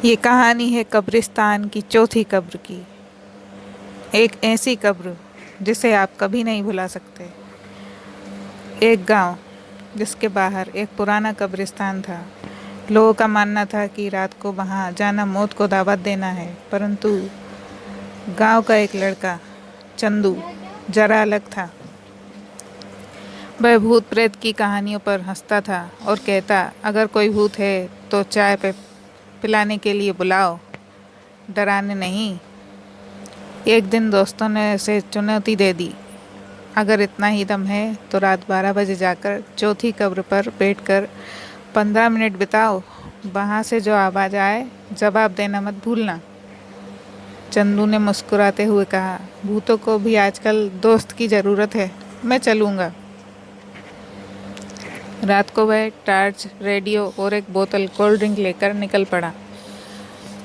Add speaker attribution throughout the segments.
Speaker 1: ये कहानी है कब्रिस्तान की चौथी कब्र की। एक ऐसी कब्र जिसे आप कभी नहीं भुला सकते। एक गांव जिसके बाहर एक पुराना कब्रिस्तान था। लोगों का मानना था कि रात को वहां जाना मौत को दावत देना है, परंतु गांव का एक लड़का चंदू जरा अलग था। वह भूत प्रेत की कहानियों पर हंसता था और कहता, अगर कोई भूत है तो चाय पे पिलाने के लिए बुलाओ, डराने नहीं। एक दिन दोस्तों ने उसे चुनौती दे दी, अगर इतना ही दम है तो रात 12 बजे जाकर चौथी कब्र पर बैठकर 15 मिनट बिताओ। वहाँ से जो आवाज़ आए जवाब देना मत भूलना। चंदू ने मुस्कुराते हुए कहा, भूतों को भी आजकल दोस्त की ज़रूरत है, मैं चलूँगा। रात को वह टार्च, रेडियो और एक बोतल कोल्ड ड्रिंक लेकर निकल पड़ा।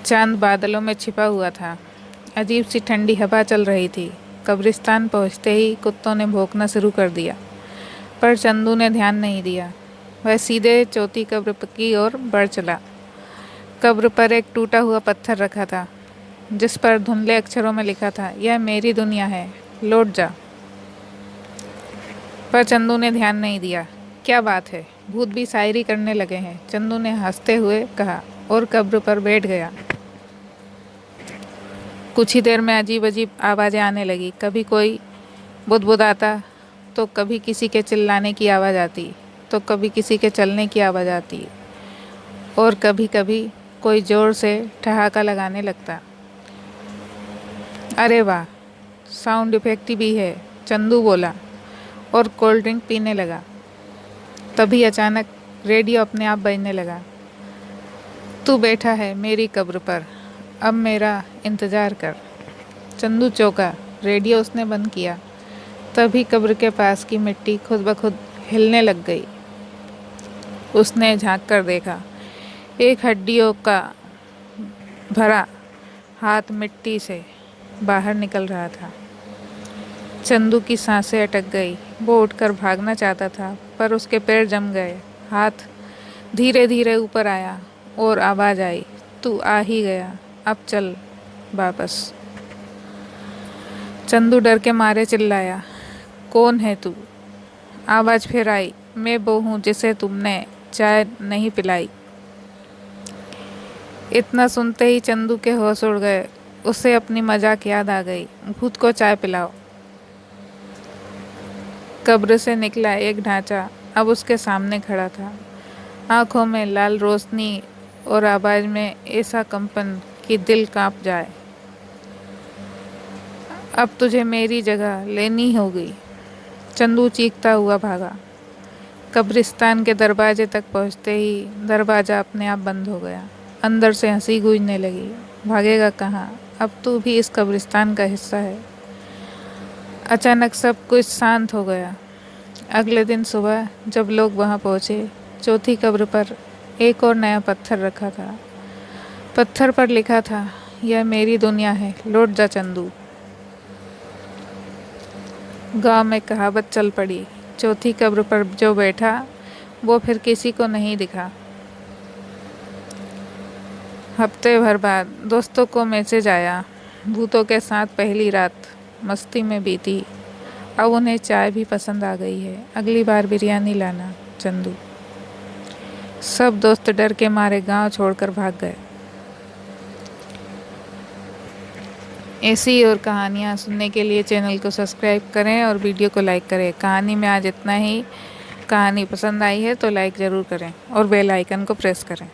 Speaker 1: चांद बादलों में छिपा हुआ था। अजीब सी ठंडी हवा चल रही थी। कब्रिस्तान पहुंचते ही कुत्तों ने भौंकना शुरू कर दिया, पर चंदू ने ध्यान नहीं दिया। वह सीधे चौथी कब्र की ओर बढ़ चला। कब्र पर एक टूटा हुआ पत्थर रखा था, जिस पर धुंधले अक्षरों में लिखा था, यह मेरी दुनिया है, लौट जा। पर चंदू ने ध्यान नहीं दिया। क्या बात है, भूत भी शायरी करने लगे हैं, चंदू ने हंसते हुए कहा और कब्र पर बैठ गया। कुछ ही देर में अजीब अजीब आवाज़ें आने लगी। कभी कोई बुदबुदाता, तो कभी किसी के चिल्लाने की आवाज़ आती, तो कभी किसी के चलने की आवाज़ आती, और कभी कभी कोई ज़ोर से ठहाका लगाने लगता। अरे वाह, साउंड इफेक्ट भी है, चंदू बोला और कोल्ड ड्रिंक पीने लगा। तभी अचानक रेडियो अपने आप बजने लगा। तू बैठा है मेरी कब्र पर, अब मेरा इंतज़ार कर। चंदू चौंका। रेडियो उसने बंद किया। तभी कब्र के पास की मिट्टी खुद ब खुद हिलने लग गई। उसने झांक कर देखा। एक हड्डियों का भरा हाथ मिट्टी से बाहर निकल रहा था। चंदू की सांसें अटक गई। वो उठकर भागना चाहता था, पर उसके पैर जम गए। हाथ धीरे धीरे ऊपर आया और आवाज़ आई, तू आ ही गया, अब चल वापस। चंदू डर के मारे चिल्लाया, कौन है तू? आवाज़ फिर आई, मैं वो हूँ जिसे तुमने चाय नहीं पिलाई। इतना सुनते ही चंदू के होश उड़ गए। उसे अपनी मजाक याद आ गई। भूत को चाय पिलाओ। कब्र से निकला एक ढांचा अब उसके सामने खड़ा था। आंखों में लाल रोशनी और आवाज़ में ऐसा कंपन कि दिल कांप जाए। अब तुझे मेरी जगह लेनी होगी। चंदू चीखता हुआ भागा। कब्रिस्तान के दरवाजे तक पहुंचते ही दरवाज़ा अपने आप बंद हो गया। अंदर से हंसी गूंजने लगी। भागेगा कहाँ, अब तू भी इस कब्रिस्तान का हिस्सा है। अचानक सब कुछ शांत हो गया। अगले दिन सुबह जब लोग वहां पहुंचे, चौथी कब्र पर एक और नया पत्थर रखा था। पत्थर पर लिखा था, यह मेरी दुनिया है, लौट जा चंदू। गांव में कहावत चल पड़ी, चौथी कब्र पर जो बैठा वो फिर किसी को नहीं दिखा। हफ्ते भर बाद दोस्तों को मैसेज आया, भूतों के साथ पहली रात मस्ती में बीती, अब उन्हें चाय भी पसंद आ गई है, अगली बार बिरयानी लाना चंदू। सब दोस्त डर के मारे गांव छोड़कर भाग गए। ऐसी और कहानियाँ सुनने के लिए चैनल को सब्सक्राइब करें और वीडियो को लाइक करें। कहानी में आज इतना ही। कहानी पसंद आई है तो लाइक ज़रूर करें और बेल आइकन को प्रेस करें।